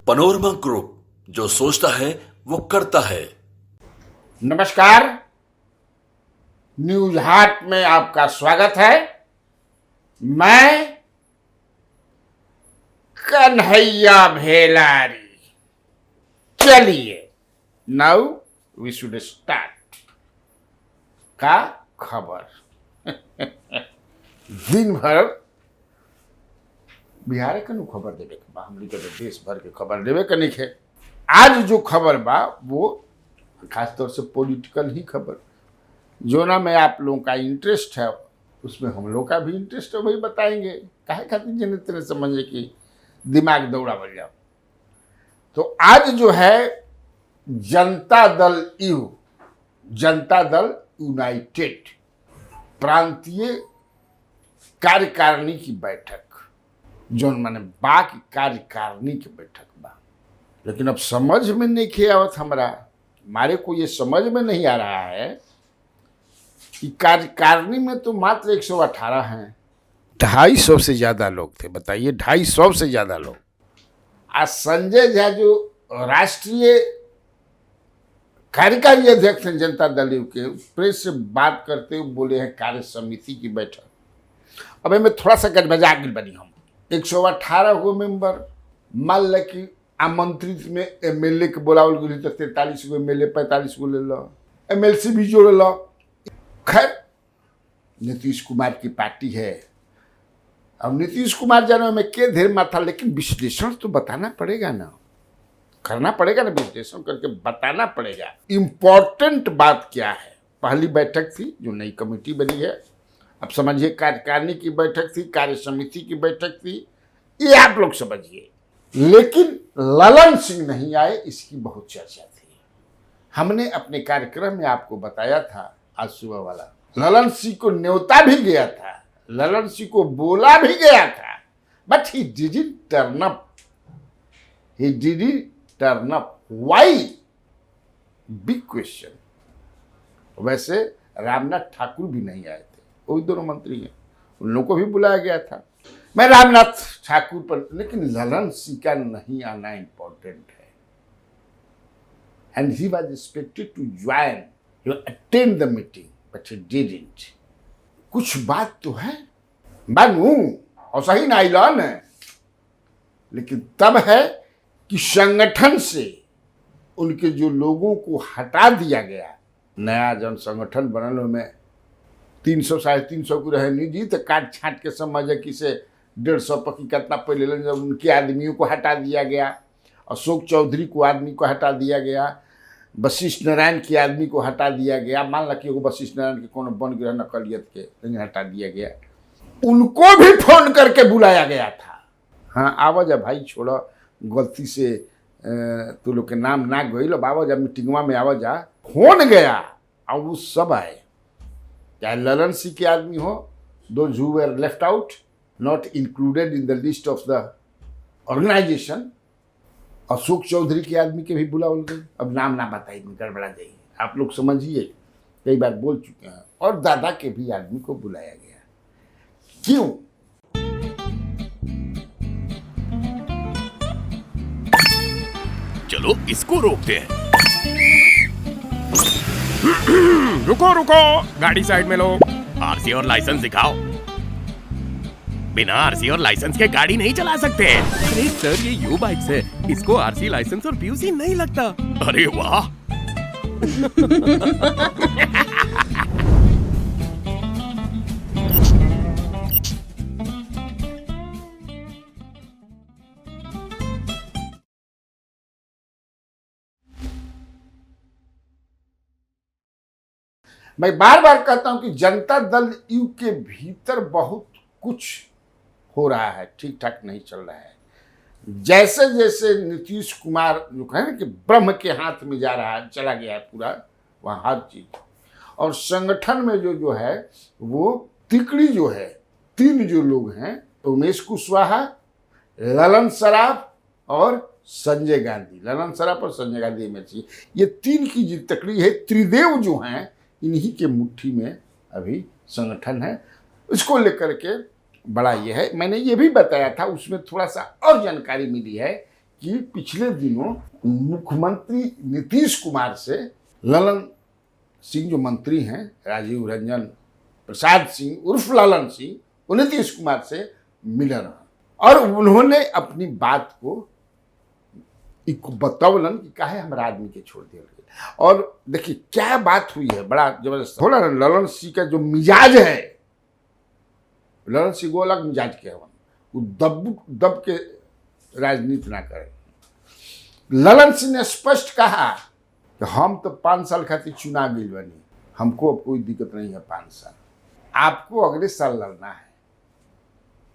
Panorama group, जो सोचता है वो करता है। नमस्कार, न्यूज हाट में आपका स्वागत है। मैं कन्हैया भेलारी। चलिए, नाउ वी शुड स्टार्ट का खबर। दिन भर बिहार के खबर देवे के बा, हमनी के देश भर के खबर देवे के नहीं है। आज जो खबर बा वो खासतौर से पॉलिटिकल ही खबर, जो ना में आप लोगों का इंटरेस्ट है उसमें हम लोग का भी इंटरेस्ट है, वही बताएंगे। काहे खातिर जिन तरह समझे कि दिमाग दौड़ा बढ़ जाओ। तो आज जो है जनता दल यूनाइटेड प्रांतीय कार्यकारिणी की बैठक, जो माने बा की कार्यकारिणी की बैठक बा, लेकिन अब समझ में नहीं आवत हमारे को ये समझ में नहीं आ रहा है कि कार्यकारिणी में तो मात्र 118 हैं। 250 से ज्यादा लोग थे, बताइए 250 से ज्यादा लोग। आज संजय झा जो राष्ट्रीय कार्यकारी अध्यक्ष हैं जनता दल यू के, प्रेस से बात करते हुए बोले हैं कार्य समिति की बैठक। अब मैं थोड़ा सा गजबजा गिल बनी हम 118 गो मेंबर, मान ल कि आमंत्रित में एमएलए के बोलावल गई तो 43 गो एमएलए 45 गो ले लो, एमएलसी भी जोड़ लो। खैर, नीतीश कुमार की पार्टी है। अब नीतीश कुमार जाने में के ढेर माथा, लेकिन विश्लेषण तो बताना पड़ेगा ना, करना पड़ेगा ना, विश्लेषण करके बताना पड़ेगा। इम्पोर्टेंट बात क्या है? पहली बैठक थी जो नई कमेटी बनी है, अब समझिए कार्यकारिणी की बैठक थी, कार्य समिति की बैठक थी, ये आप लोग समझिए। लेकिन ललन सिंह नहीं आए, इसकी बहुत चर्चा थी। हमने अपने कार्यक्रम में आपको बताया था आज सुबह वाला, ललन सिंह को न्योता भी गया था, ललन सिंह को बोला भी गया था, but he didn't turn up. He didn't turn up. Why? Big question. वैसे रामनाथ ठाकुर भी नहीं आए थे, वो दोनों मंत्री हैं, उन लोगों को भी बुलाया गया था। मैं रामनाथ ठाकुर पर, लेकिन ललन सिंह का नहीं आना इंपॉर्टेंट है। And he was expected to join, he attend the meeting, but he didn't. कुछ बात तो है, मानू और सही ना ऐलान है, लेकिन तब है कि संगठन से उनके जो लोगों को हटा दिया गया। नया जन संगठन बनल में 300 350 को रहे नहीं जी, तो काट छाट के समझ कि से 150 पकी कितना पहले जब उनके आदमियों को हटा दिया गया, अशोक चौधरी को आदमी को हटा दिया गया, वशिष्ठ नारायण के आदमी को हटा दिया गया। मान ला कि वो वशिष्ठ नारायण के कोनो बन गया नकलियत के, लेकिन हटा दिया गया। उनको भी फोन करके बुलाया गया था। हाँ, आवाज भाई छोड़ो, गलती से तू लोग के नाम ना गई, आवाज मीटिंगवा में आवाज फोन गया और वो सब आए। चाहे ललन सिंह के आदमी हो, those who were left out, not included in the list of the organization, Ashok Chaudhary के आदमी के भी बुलावल गए। अब नाम ना बताइए, गड़बड़ा जाइए, आप लोग समझिए, कई बार बोल चुके हैं। और दादा के भी आदमी को बुलाया गया। क्यों? चलो इसको रोकते हैं। रुको रुको, गाड़ी साइड में लो। आरसी और लाइसेंस दिखाओ। बिना आरसी और लाइसेंस के गाड़ी नहीं चला सकते। अरे सर, ये यू बाइक्स है, इसको आरसी लाइसेंस और पीयूसी नहीं लगता। अरे वाह। मैं बार बार कहता हूं कि जनता दल यू के भीतर बहुत कुछ हो रहा है, ठीक ठाक नहीं चल रहा है। जैसे जैसे नीतीश कुमार जो कहे ना कि ब्रह्म के हाथ में जा रहा है, चला गया है पूरा, वहाँ हर चीज। और संगठन में जो है वो तिकड़ी जो है, 3 जो लोग हैं, उमेश कुशवाहा, ललन सराफ और संजय गांधी। ललन सराफ और संजय गांधी एमएलसी, ये 3 की जो तकड़ी है, त्रिदेव जो हैं, इन्हीं के मुट्ठी में अभी संगठन है। इसको लेकर के बड़ा ये है। मैंने ये भी बताया था, उसमें थोड़ा सा और जानकारी मिली है कि पिछले दिनों मुख्यमंत्री नीतीश कुमार से ललन सिंह जो मंत्री हैं, राजीव रंजन प्रसाद सिंह उर्फ ललन सिंह, वो नीतीश कुमार से मिले रहा और उन्होंने अपनी बात को बतौलन कि काहे हमारा आदमी के छोड़ दिया। और देखिए क्या बात हुई है, बड़ा जबरदस्त होला। ललन सिंह का जो मिजाज है, ललन सिंह को अलग मिजाज के हवन, वो दब के राजनीति ना करे। ललन सिंह ने स्पष्ट कहा कि हम तो 5 साल खातिर चुना गई बनी, हमको अब कोई दिक्कत नहीं है 5 साल, आपको अगले साल लड़ना है,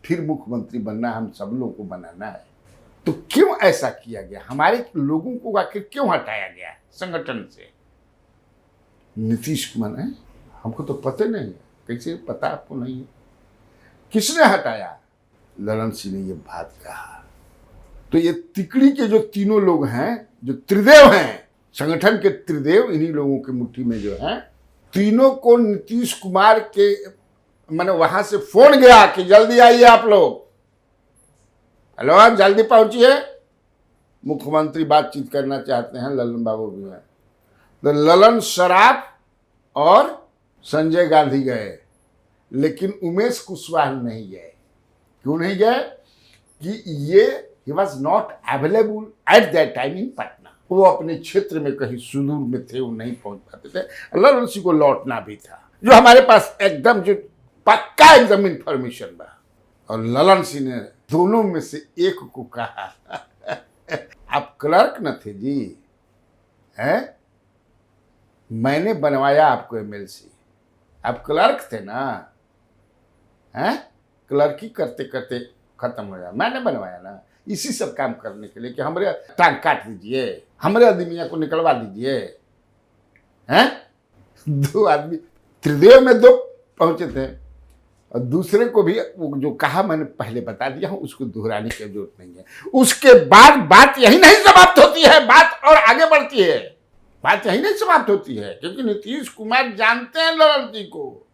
फिर मुख्यमंत्री बनना है, हम सब लोगों को बनाना है। तो क्यों ऐसा किया गया, हमारे लोगों को आखिर क्यों हटाया गया संगठन से? नीतीश कुमार है, हमको तो पता नहीं है, कैसे पता आपको नहीं है, किसने हटाया? ललन सिंह ने ये बात कहा। तो ये तिकड़ी के जो तीनों लोग हैं, जो त्रिदेव हैं, संगठन के त्रिदेव, इन्हीं लोगों की मुट्ठी में जो है, तीनों को नीतीश कुमार के मैंने वहां से फोन गया कि जल्दी आइए आप लोग, हेलो जल्दी पहुंचिए, मुख्यमंत्री बातचीत करना चाहते हैं, ललन बाबू भी हैं। तो ललन सराफ और संजय गांधी गए, लेकिन उमेश कुशवाहा नहीं गए। क्यों नहीं गए? कि ये he was not available at that time in Patna, वो अपने क्षेत्र में कहीं सुदूर में थे, वो नहीं पहुंच पाते थे। ललन सिंह को लौटना भी था, जो हमारे पास एकदम जो पक्का एकदम इंफॉर्मेशन बा। और ललन सिंह ने दोनों में से एक को कहा आप क्लर्क न थे जी, हैं? मैंने बनवाया आपको एमएलसी, आप क्लर्क थे ना, हैं? क्लर्की करते करते खत्म हो गया, मैंने बनवाया ना इसी सब काम करने के लिए कि हमारे टांग काट दीजिए, हमारे आदमिया को निकलवा दीजिए, हैं? 2 आदमी त्रिदेव में 2 पहुंचे थे, और दूसरे को भी वो जो कहा मैंने पहले बता दिया हूं, उसको दोहराने की जरूरत नहीं है। उसके बाद बात यही नहीं समाप्त होती है, बात और आगे बढ़ती है, बात यही नहीं समाप्त होती है, क्योंकि नीतीश कुमार जानते हैं ललन सिंह को,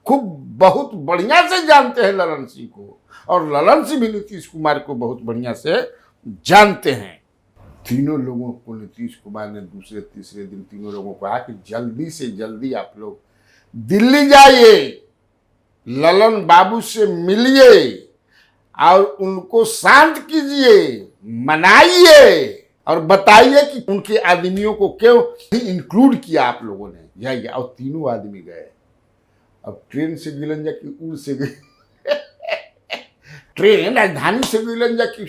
खूब बहुत बढ़िया से जानते हैं ललन सिंह को, और ललन सिंह भी नीतीश कुमार को बहुत बढ़िया से जानते हैं। तीनों लोगों को नीतीश कुमार ने दूसरे तीसरे दिन तीनों लोगों को कहा कि जल्दी से जल्दी आप लोग दिल्ली जाइए, ललन बाबू से मिलिए और उनको शांत कीजिए, मनाइए और बताइए कि उनके आदमियों को क्यों इंक्लूड किया आप लोगों ने। जाइए। और तीनों आदमी गए। अब ट्रेन से गिलंजा की उड़ से गई ट्रेन राजधानी से गिलंजा की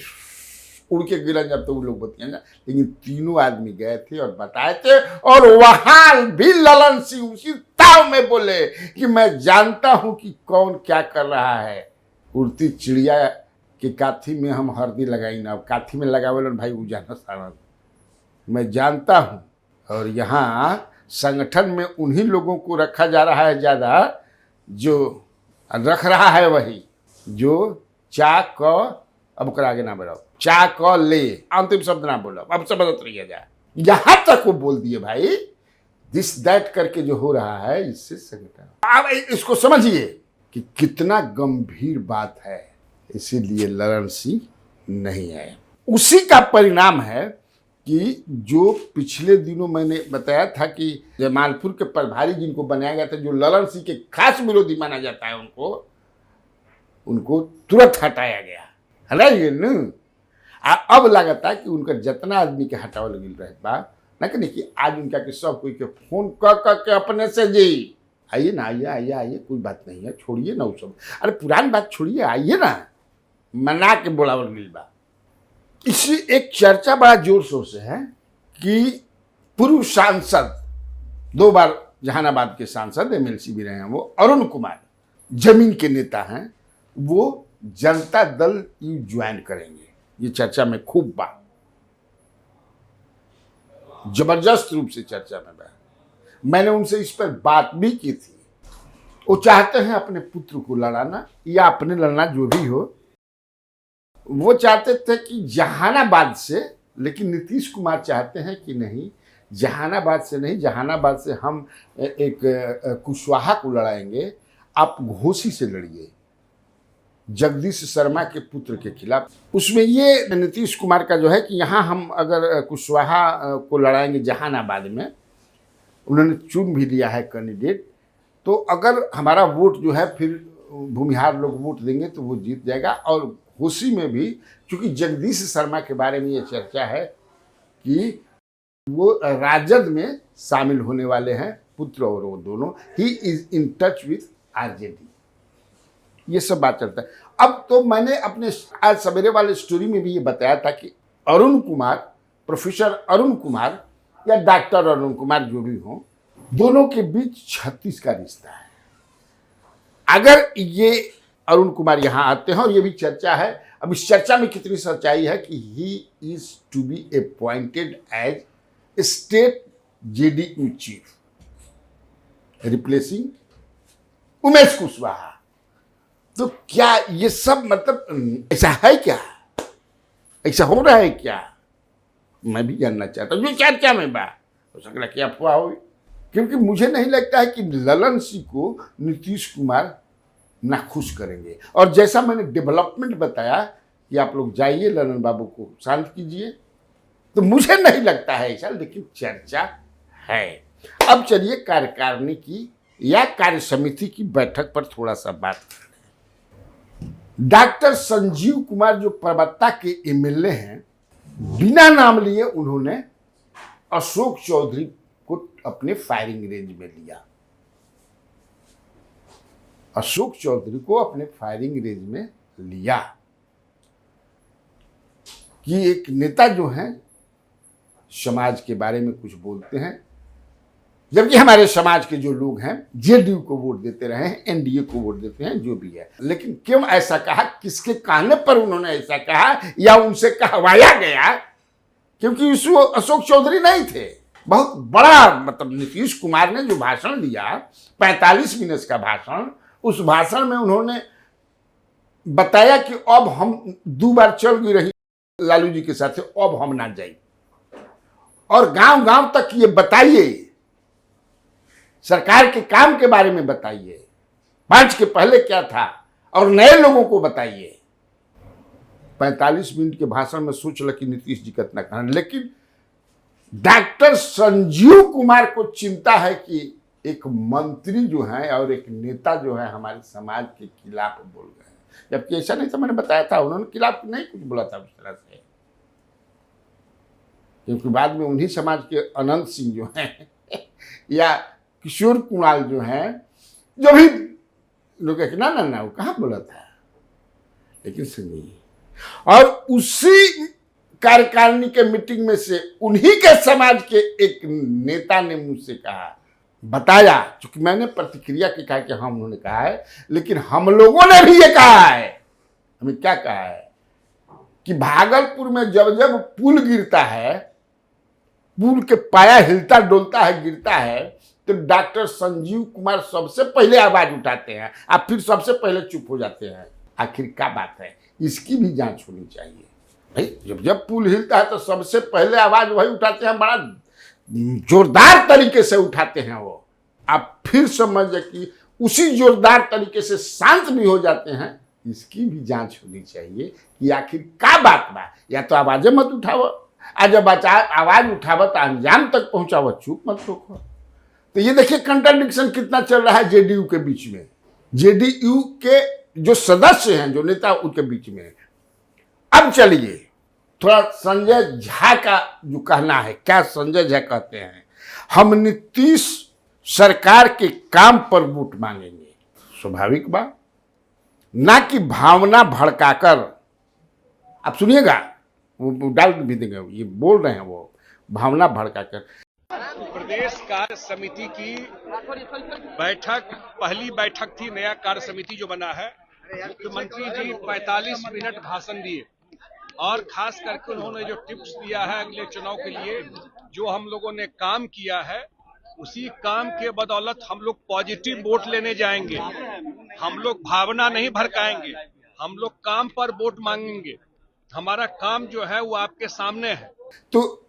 उड़ के गिलंजा, तो वो लोग बतिया ना, लेकिन तीनों आदमी गए थे और बताए थे। और वहां भी ललन सिंह उसी ताव में बोले कि मैं जानता हूं कि कौन क्या कर रहा है। उड़ती चिड़िया के काथी में हम हल्दी लगाई ना, काथी में लगावेलन भाई वो जाना सारा, मैं जानता हूं। और यहाँ संगठन में उन्हीं लोगों को रखा जा रहा है ज़्यादा, जो रख रहा है वही जो चा क, अब कर आगे ना बढ़ाओ, चा क ले, अंतिम शब्द ना बोलो, अब समझ रहिए जाए। यहां तक वो बोल दिए भाई, दिस दैट करके जो हो रहा है इससे संगठन। अब इसको समझिए कि कितना गंभीर बात है, इसीलिए ललन सिंह नहीं है। उसी का परिणाम है कि जो पिछले दिनों मैंने बताया था कि जमालपुर के प्रभारी जिनको बनाया गया था, जो ललन सिंह के खास विरोधी माना जाता है, उनको तुरंत हटाया गया है ना। ये न अब लगता है कि उनका जितना आदमी के हटावल गिल रहे बा ना, कि आज उनका के सब कोई के फोन कर के अपने से जी आइए ना, आइए कोई बात नहीं है, छोड़िए ना वो सब, अरे पुरानी बात छोड़िए, आइए ना, मना के बोलावल गिल बा। इसी एक चर्चा बड़ा जोर शोर से है कि पूर्व सांसद 2 बार जहानाबाद के सांसद एमएलसी भी रहे हैं, वो अरुण कुमार जमीन के नेता हैं, वो जनता दल यू ज्वाइन करेंगे। ये चर्चा में खूब बात, जबरदस्त रूप से चर्चा में बा। मैंने उनसे इस पर बात भी की थी। वो चाहते हैं अपने पुत्र को लड़ाना या अपने लड़ना, जो भी हो। वो चाहते थे कि जहानाबाद से, लेकिन नीतीश कुमार चाहते हैं कि नहीं, जहानाबाद से नहीं, जहानाबाद से हम एक कुशवाहा को लड़ाएंगे, आप घोसी से लड़िए। जगदीश शर्मा के पुत्र के खिलाफ। उसमें ये नीतीश कुमार का जो है कि यहाँ हम अगर कुशवाहा को लड़ाएंगे जहानाबाद में, उन्होंने चुन भी लिया है कैंडिडेट, तो अगर हमारा वोट जो है फिर भूमिहार लोग वोट देंगे तो वो जीत जाएगा। और उसी में भी चूंकि जगदीश शर्मा के बारे में ये चर्चा है कि वो राजद में शामिल होने वाले हैं, पुत्र और वो दोनों, he is in touch with RJD, ये सब बात चलता है। अब तो मैंने अपने आज सवेरे वाले स्टोरी में भी ये बताया था कि अरुण कुमार, प्रोफेसर अरुण कुमार या डॉक्टर अरुण कुमार जो भी हो, दोनों के बीच 36 का रिश्ता है। अगर ये अरुण कुमार यहाँ आते हैं, और ये भी चर्चा है, अब इस चर्चा में कितनी सच्चाई है कि he is to be appointed as state JDU chief replacing Umesh Kushwaha. तो क्या ये सब मतलब ऐसा है क्या, ऐसा हो रहा है क्या, मैं भी जानना चाहता हूँ। जो चर्चा में बात हो सकता कि अफवाह हो, क्योंकि मुझे नहीं लगता है कि ललन सिंह को नीतीश कुमार नाखुश करेंगे। और जैसा मैंने डेवलपमेंट बताया कि आप लोग जाइए ललन बाबू को शांत कीजिए, तो मुझे नहीं लगता है ऐसा, लेकिन चर्चा है। अब चलिए कार्यकारिणी की या कार्य समिति की बैठक पर थोड़ा सा बात करें। डॉक्टर संजीव कुमार जो परबत्ता के एमएलए हैं, बिना नाम लिए उन्होंने अशोक चौधरी को अपने फायरिंग रेंज में लिया। अशोक चौधरी को अपने फायरिंग रेंज में लिया कि एक नेता जो हैं समाज के बारे में कुछ बोलते हैं, जबकि हमारे समाज के जो लोग हैं जेडीयू को वोट देते रहे हैं, एनडीए को वोट देते हैं, जो भी है। लेकिन क्यों ऐसा कहा, किसके कहने पर उन्होंने ऐसा कहा या उनसे कहवाया गया, क्योंकि उसमें अशोक चौधरी नहीं थे। बहुत बड़ा मतलब नीतीश कुमार ने जो भाषण दिया 45 मिनट का भाषण, उस भाषण में उन्होंने बताया कि अब हम 2 बार चल गई रही लालू जी के साथ, अब हम ना जाए, और गांव गांव तक ये बताइए, सरकार के काम के बारे में बताइए, 5 के पहले क्या था, और नए लोगों को बताइए। 45 मिनट के भाषण में सोच ल कि नीतीश जी कितना कहना, लेकिन डॉक्टर संजीव कुमार को चिंता है कि एक मंत्री जो है और एक नेता जो है हमारे समाज के खिलाफ बोल गए हैं, जबकि ऐसा नहीं था। मैंने बताया था उन्होंने खिलाफ नहीं कुछ बोला था उस तरह से, क्योंकि बाद में उन्हीं समाज के अनंत सिंह जो हैं या किशोर कुणाल जो हैं, जो भी लोग ना वो कहाँ बोला था, लेकिन सुनिए। और उसी कार्यकारिणी के मीटिंग में से उन्हीं के समाज के एक नेता ने मुझसे कहा, बताया, क्योंकि मैंने प्रतिक्रिया की कहा कि हाँ उन्होंने कहा है, लेकिन हम लोगों ने भी ये कहा है। हमें क्या कहा है कि भागलपुर में जब जब पुल गिरता है, पुल के पाया हिलता डोलता है, गिरता है, तो डॉक्टर संजीव कुमार सबसे पहले आवाज उठाते हैं, आप फिर सबसे पहले चुप हो जाते हैं। आखिर क्या बात है, इसकी भी जांच होनी चाहिए भाई। जब जब पुल हिलता है तो सबसे पहले आवाज वही उठाते हैं, बड़ा जोरदार तरीके से उठाते हैं वो। आप फिर समझ कि उसी जोरदार तरीके से शांत भी हो जाते हैं, इसकी भी जांच होनी चाहिए कि आखिर क्या बात बा। या तो आवाजें मत उठाओ, आज जब आवाज उठाओ तो अंजाम तक पहुंचाओ, चुप मत रखो। तो ये देखिए कंट्राडिक्शन कितना चल रहा है जेडीयू के बीच में, जेडीयू के जो सदस्य हैं, जो नेता, उनके बीच में। अब चलिए थोड़ा संजय झा का जो कहना है, क्या संजय झा कहते हैं, हम नीतीश सरकार के काम पर वोट मांगेंगे। स्वाभाविक बात, ना कि भावना भड़काकर। आप सुनिएगा, वो डाल भी देंगे, ये बोल रहे हैं वो भावना भड़काकर। प्रदेश कार्य समिति की बैठक, पहली बैठक थी, नया कार्य समिति जो बना है। मुख्यमंत्री जी 45 मिनट भाषण दिए और खास करके उन्होंने जो टिप्स दिया है अगले चुनाव के लिए, जो हम लोगों ने काम किया है, उसी काम के बदौलत हम लोग पॉजिटिव वोट लेने जाएंगे। हम लोग भावना नहीं भड़काएंगे, हम लोग काम पर वोट मांगेंगे। हमारा काम जो है वो आपके सामने है। तो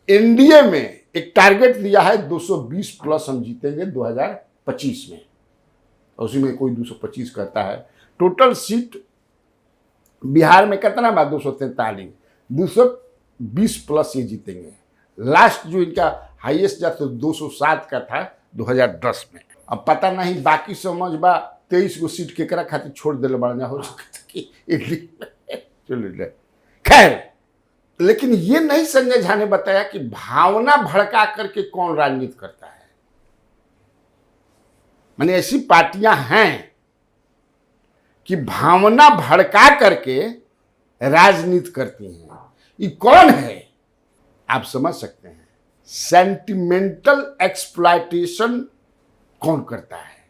एनडीए में एक टारगेट दिया है 220 प्लस हम जीतेंगे 2025 में, और उसी में कोई 225 कहता है, टोटल सीट बिहार में कितना बा? 243, 220 प्लस ये जीतेंगे। लास्ट जो इनका हाईएस्ट जा तो 207 का था 2010 में। अब पता नहीं बाकी समझ बा 23 गो सीट केकरा खातिर छोड़ दिले बड़ा हो चलिए खैर। लेकिन ये नहीं संजय झा ने बताया कि भावना भड़का करके कौन राजनीति करता है। माने ऐसी पार्टियां हैं कि भावना भड़का करके राजनीति करती हैं। ये कौन है आप समझ सकते हैं। सेंटिमेंटल एक्सप्लॉयटेशन कौन करता है?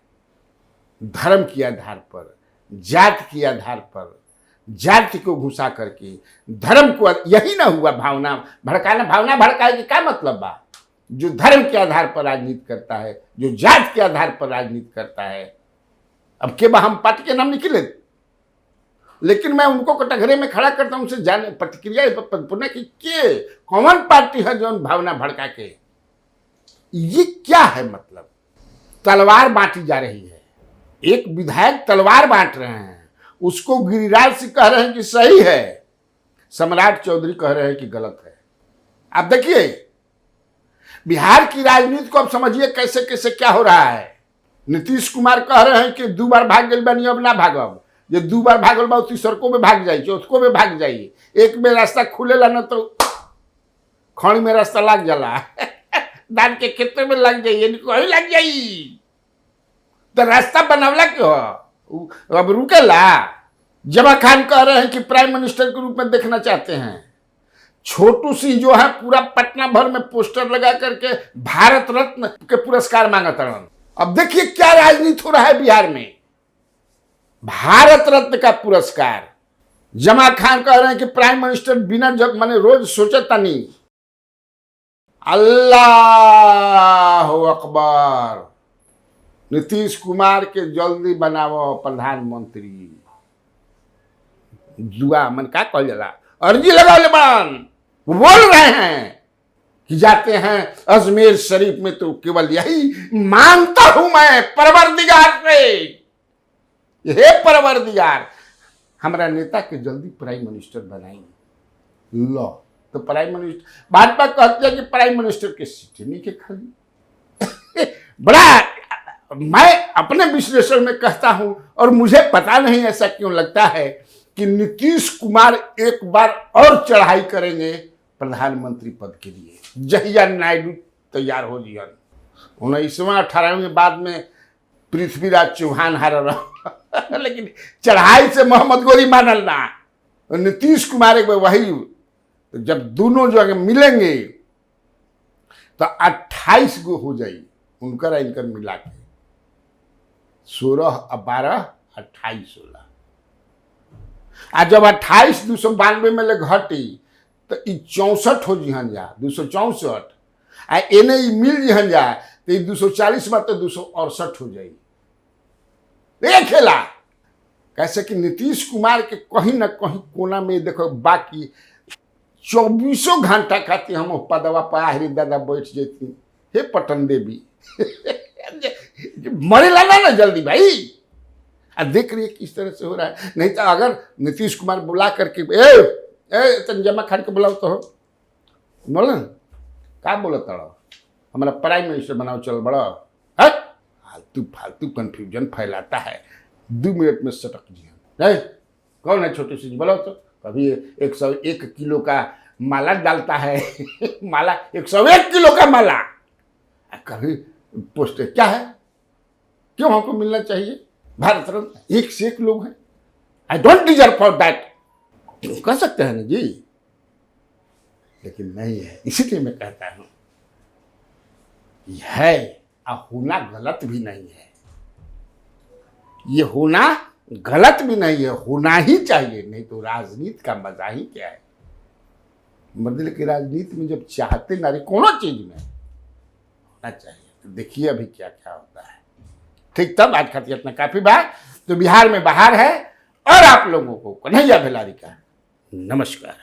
धर्म के आधार पर, जात के आधार पर, जाति को घुसा करके धर्म को। यही ना हुआ भावना भड़काना। भावना भड़काए के क्या मतलब बा? जो धर्म के आधार पर राजनीति करता है, जो जात के आधार पर राजनीति करता है। अब के बा हम पार्टी के नाम निकले, लेकिन मैं उनको कटघरे में खड़ा करता हूं, उनसे जाने प्रतिक्रिया पुनः कि के कौन पार्टी है जो भावना भड़का के। ये क्या है? मतलब तलवार बांटी जा रही है। एक विधायक तलवार बांट रहे हैं, उसको गिरिराज सिंह कह रहे हैं कि सही है, सम्राट चौधरी कह रहे हैं कि गलत है। आप देखिए बिहार की राजनीति को, अब समझिए कैसे कैसे क्या हो रहा है। नीतीश कुमार कह रहे हैं कि 2 बार भाग गए बनी, अब ना भागब। ये 2 बार भागल बा तीसरको में भाग जाइए, चौथको में भाग जाइए। एक में रास्ता खुलेला ना तो खड़ी में रास्ता लग जाला धान के खेतों में लग जाइए, कहीं लग जाइए। तो रास्ता बनवला क्यों? अब रुकेला। जमा खान कह रहे हैं कि प्राइम मिनिस्टर के रूप में देखना चाहते हैं। छोटू सिंह जो है पूरा पटना भर में पोस्टर लगा करके भारत रत्न के पुरस्कार मांगता रहा। अब देखिए क्या राजनीति हो रहा है बिहार में। भारत रत्न का पुरस्कार। जमा खान कह रहे हैं कि प्राइम मिनिस्टर बिना जब मैंने रोज सोचता नहीं। अल्लाह अकबर। नीतीश कुमार के जल्दी बनाओ प्रधानमंत्री। जुआ मन का कल जला अर्जी लगा ले बड़न। वो बोल रहे हैं कि जाते हैं अजमेर शरीफ में तो केवल यही मांगता हूं मैं परवरदिगार से, हे परवरदिगार हमारा नेता के जल्दी प्राइम मिनिस्टर बनाएंगे। लो तो प्राइम मिनिस्टर भाजपा कहती है कि प्राइम मिनिस्टर की सीट नहीं के खाली बड़ा। मैं अपने विश्लेषण में कहता हूं और मुझे पता नहीं ऐसा क्यों लगता है कि नीतीश कुमार एक बार और चढ़ाई करेंगे प्रधानमंत्री पद के लिए। जहिया नायडू तैयार हो जियन 19वां 18वें बाद में पृथ्वीराज चौहान हार रहा लेकिन चढ़ाई से मोहम्मद गोरी मानल ना। नीतीश कुमार एक बार वही तो जब दोनों जगह मिलेंगे तो 28 गो हो जाएगी उनका इनकर मिला के 16 और 12 28 16। आ जब 28 292 में ले घटी तो 64 हो जिहन जा 264 आ एने मिल जिहन जा तो 240 में तो 268 हो जाएगी। ये खेला कैसे कि नीतीश कुमार के कहीं ना कहीं कोना में देखो बाकी 24 घंटा खाती हम पदवा पाहरी दादा बैठ जाती। हे पटन देवी मरेला ना जल्दी भाई। देख रही है किस तरह से हो रहा है। नहीं तो अगर नीतीश कुमार बुला करके जमा खान के बुलाओ तो हो बोला क्या बोला तड़ा हमारा प्राइम मिनिस्टर बनाओ चल बड़ा फालतू फालतू कंफ्यूजन फैलाता है। 2 मिनट में सटक जी कौन है छोटी सी बोलो तो। कभी 101 किलो का माला डालता है माला 101 किलो का माला। कभी पोस्ट क्या है क्यों हमको मिलना चाहिए भारत रत्न 1 से 1 लोग हैं। I don't deserve for that कह सकते हैं ना जी। लेकिन नहीं है इसीलिए मैं कहता हूं है होना गलत भी नहीं है। ये होना गलत भी नहीं है होना ही चाहिए। नहीं तो राजनीति का मजा ही क्या है। मतलब की राजनीति में जब चाहते नारी कोनो चीज में होना चाहिए तो देखिए अभी क्या क्या होता है। ठीक तब आज खातिर इतना काफी बात। तो बिहार में बाहर है और आप लोगों को कन्हैया भेलारी का नमस्कार।